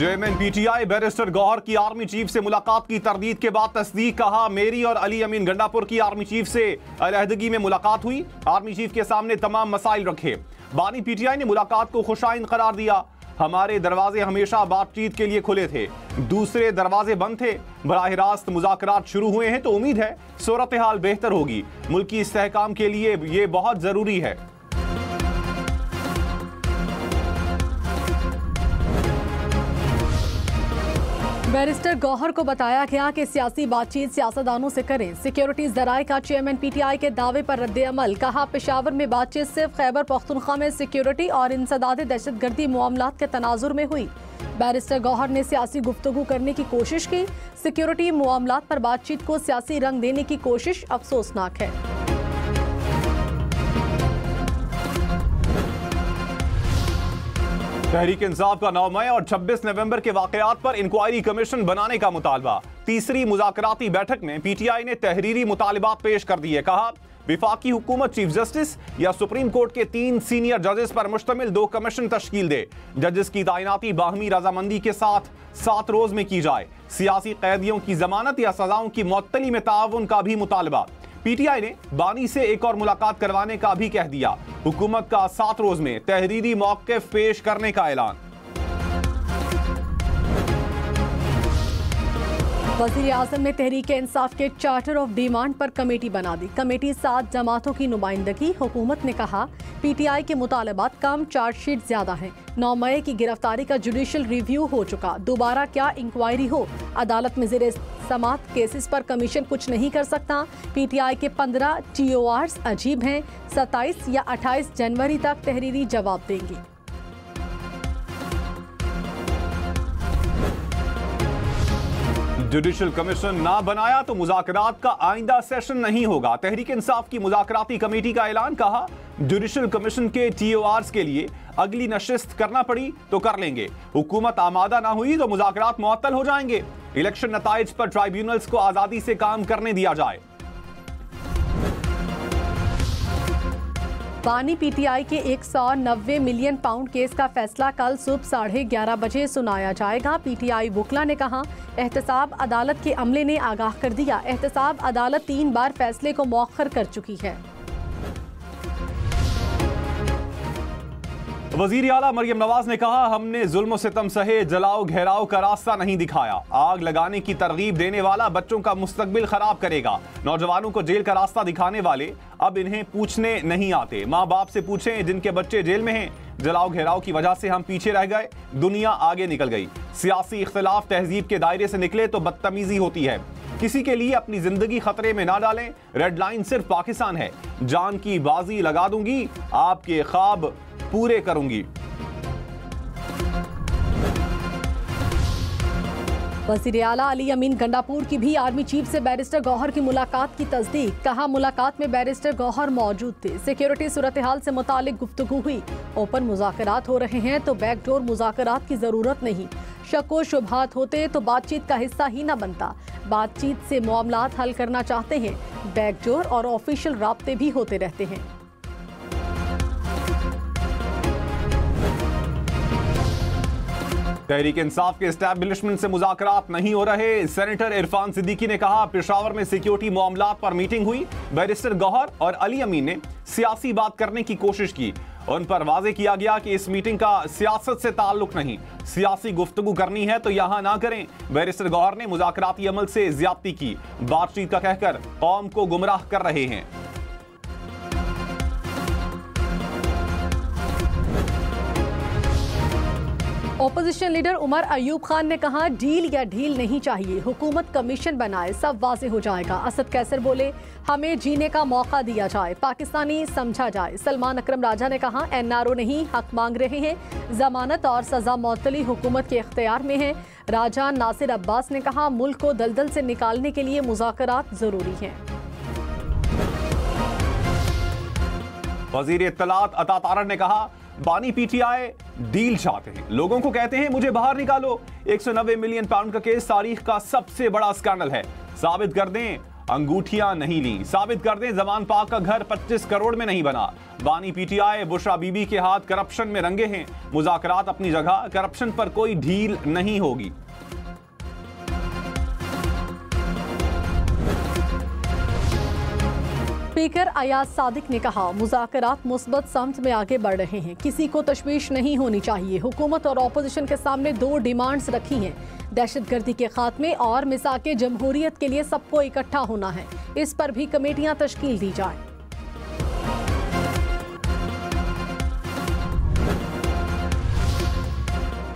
Chairman PTI barrister Gauhar की army chief से मुलाकात की तरदीद के बाद तस्दीक। कहा मेरी और अली अमीन गंडापुर की आर्मी चीफ से अलहदगी में मुलाकात हुई। आर्मी चीफ के सामने तमाम मसाइल रखे। बानी पीटीआई ने मुलाकात को खुशाइन करार दिया। हमारे दरवाजे हमेशा बातचीत के लिए खुले थे, दूसरे दरवाजे बंद थे। बराह रास्त मुज़ाकरात शुरू हुए हैं तो उम्मीद है सूरत हाल बेहतर होगी। मुल्की इस्तेहकाम के लिए ये बहुत जरूरी है। बैरिस्टर गौहर को बताया गया कि सियासी बातचीत सियासतदानों से करें। सिक्योरिटी जराये का चेयरमैन पीटीआई के दावे पर रद्द अमल। कहा पेशावर में बातचीत सिर्फ खैबर पख्तूनख्वा में सिक्योरिटी और इंसदाद दहशतगर्दी मामलात के तनाजुर में हुई। बैरिस्टर गौहर ने सियासी गुफ्तगू करने की कोशिश की। सिक्योरिटी मामलात पर बातचीत को सियासी रंग देने की कोशिश अफसोसनाक है। तहरीक इंसाफ का 9 मई और 26 नवंबर के वाकयात पर इंक्वायरी कमीशन बनाने का मुतालबा। तीसरी मुज़ाकराती बैठक में पीटीआई ने तहरीरी मुतालिबात पेश कर दिए। कहा विफाकी हुकूमत चीफ जस्टिस या सुप्रीम कोर्ट के 3 सीनियर जजेस पर मुश्तमिल 2 कमीशन तश्कील दे। जजेस की तैनाती बाहमी रजामंदी के साथ 7 रोज में की जाए। सियासी कैदियों की जमानत या सजाओं की मुअत्तली में ताउन का भी मुतालबा। पीटीआई ने बानी से एक और मुलाकात करवाने का भी कह दिया। हुकूमत का 7 रोज में तहरीरी मौक़िफ़ पेश करने का ऐलान। वज़ीर आज़म ने तहरीक इंसाफ के चार्टर ऑफ डिमांड पर कमेटी बना दी। कमेटी 7 जमातों की नुमाइंदगी। हुकूमत ने कहा पीटीआई के मुतालबात कम, चार्जशीट ज्यादा है। 9 मई की गिरफ्तारी का जुडिशल रिव्यू हो चुका, दोबारा क्या इंक्वायरी हो। अदालत में ज़ेरे समात केसेस पर कमीशन कुछ नहीं कर सकता। पीटीआई के 15 TORs अजीब हैं। 27 या 28 जनवरी तक तहरीरी जवाब देंगी। जुडिशल कमीशन ना बनाया तो मुज़ाकरात का आइंदा सेशन नहीं होगा। तहरीक इंसाफ की मुज़ाकराती कमेटी का ऐलान। कहा जुडिशल कमीशन के TORs के लिए अगली नशिस्त करना पड़ी तो कर लेंगे। हुकूमत आमादा ना हुई तो मुज़ाकरात मुअत्तल हो जाएंगे। इलेक्शन नताइज पर ट्राइब्यूनल्स को आज़ादी से काम करने दिया जाए। बानी पीटीआई के 190 मिलियन पाउंड केस का फैसला कल सुबह 11:30 बजे सुनाया जाएगा। पीटीआई वकला ने कहा एहतसाब अदालत के अमले ने आगाह कर दिया। एहतसाब अदालत 3 बार फैसले को मौखर कर चुकी है। वजीर आला मरियम नवाज ने कहा हमने जुल्म सितम सहे, जलाओ घेराव का रास्ता नहीं दिखाया। आग लगाने की तरगीब देने वाला बच्चों का मुस्तकबिल खराब करेगा। नौजवानों को जेल का रास्ता दिखाने वाले अब इन्हें पूछने नहीं आते। माँ बाप से पूछें जिनके बच्चे जेल में हैं। जलाओ घेराव की वजह से हम पीछे रह गए, दुनिया आगे निकल गई। सियासी इख्तिलाफ तहजीब के दायरे से निकले तो बदतमीजी होती है। किसी के लिए अपनी जिंदगी खतरे में ना डालें। रेड लाइन सिर्फ पाकिस्तान है। जान की बाजी लगा दूंगी, आपके ख्वाब पूरे करूंगी। वज़ीर आला अली अमीन गंडापुर की भी आर्मी चीफ से बैरिस्टर गौहर की मुलाकात की तस्दीक। कहा मुलाकात में बैरिस्टर गौहर मौजूद थे। सिक्योरिटी सूरत हाल से मुतालिक गुफ्तगू हुई। ओपन मुज़ाकरात हो रहे हैं तो बैकडोर मुज़ाकरात की जरूरत नहीं। शक व शुबहात होते तो बातचीत का हिस्सा ही न बनता। बातचीत से मामलात हल करना चाहते हैं। बैकडोर और ऑफिशियल राब्ते भी होते रहते हैं। तहरीक इंसाफ के एस्टैब्लिशमेंट से मुज़ाकरात नहीं हो रहे। सेनेटर इरफान सिद्दीकी ने कहा पेशावर में सिक्योरिटी मामलात पर मीटिंग हुई। बैरिस्टर गौहर और अली अमीन ने सियासी बात करने की कोशिश की। उन पर वाज़ेह किया गया कि इस मीटिंग का सियासत से ताल्लुक नहीं। सियासी गुफ्तगू करनी है तो यहाँ ना करें। बैरिस्टर गौहर ने मुज़ाकराती अमल से ज्यादती की, बातचीत का कहकर कौम को गुमराह कर रहे हैं। ओपोजिशन लीडर उमर अयूब खान ने कहा डील या ढील नहीं चाहिए, हुकूमत कमीशन बनाए, सब वाज़े हो जाएगा। असद कैसर बोले हमें जीने का मौका दिया जाए, पाकिस्तानी समझा जाए। सलमान अकरम राजा ने कहा NRO नहीं हक मांग रहे हैं, जमानत और सजा मुअत्तली हुकूमत के इख्तियार में है। राजा नासिर अब्बास ने कहा मुल्क को दलदल से निकालने के लिए मुज़ाकरात जरूरी हैं। वज़ीर इत्तलात अता तारड़ ने कहा बानी पीटीआई डील चाहते हैं। लोगों को कहते हैं मुझे बाहर निकालो। 190 मिलियन पाउंड का केस तारीख का सबसे बड़ा स्कैंडल है। साबित कर दें अंगूठियां नहीं ली। साबित कर दें जमान पाक का घर 25 करोड़ में नहीं बना। बानी पीटीआई बुशरा बीबी के हाथ करप्शन में रंगे हैं। मुज़ाकरात अपनी जगह, करप्शन पर कोई ढील नहीं होगी। स्पीकर अयाज सादिक ने कहा, मुज़ाकरात मुस्बत समत में आगे बढ़ रहे हैं, किसी को तशवीश नहीं होनी चाहिए। हुकूमत और अपोजिशन के सामने 2 डिमांड्स रखी हैं, दहशतगर्दी के खात्मे और मिसाके जमहूरियत के लिए सबको इकट्ठा होना है। इस पर भी कमेटियां तश्कील दी जाए।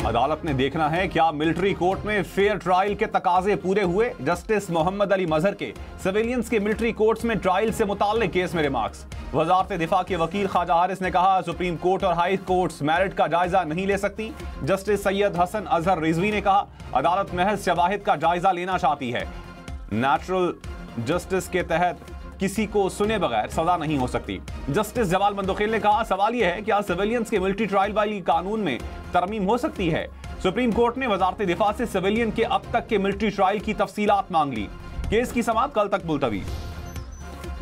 अदालत ने देखना है क्या मिलिट्री कोर्ट में फेयर ट्रायल के तकाजे पूरे हुए। जस्टिस मोहम्मद अली मजहर के सिविलियंस के मिलिट्री कोर्ट्स में ट्रायल से मुताल्लिक केस में रिमार्क्स। वजारत दिफा के वकील ख्वाजा हारिस ने कहा, सुप्रीम कोर्ट और हाई कोर्ट्स मेरिट का जायजा नहीं ले सकती। जस्टिस सैयद हसन अजहर रिजवी ने कहा, अदालत महज शवाहिद का जायजा लेना चाहती है। नेचुरल जस्टिस के तहत किसी को सुने बगैर सजा नहीं हो सकती। जस्टिस जवाल मंदोखेल ने कहा, सवाल यह है क्या सिविलियंस के मिलिट्री ट्रायल वाली कानून में तरमीम हो सकती है। सुप्रीम कोर्ट ने वजारत दिफा से सिविलियन के अब तक के मिलिट्री ट्रायल की तफसीलात मांग ली। केस की समाअत कल तक मुलतवी।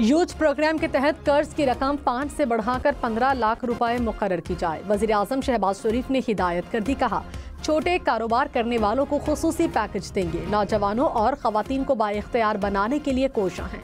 यूथ प्रोग्राम के तहत कर्ज की रकम 5 से बढ़ाकर 15 लाख रुपए मुकर्रर की जाए। वजीर आजम शहबाज शरीफ ने हिदायत कर दी, कहा छोटे कारोबार करने वालों को खुसूसी पैकेज देंगे। नौजवानों और खवातीन को बाइख्तियार बनाने के लिए कोशिश हैं।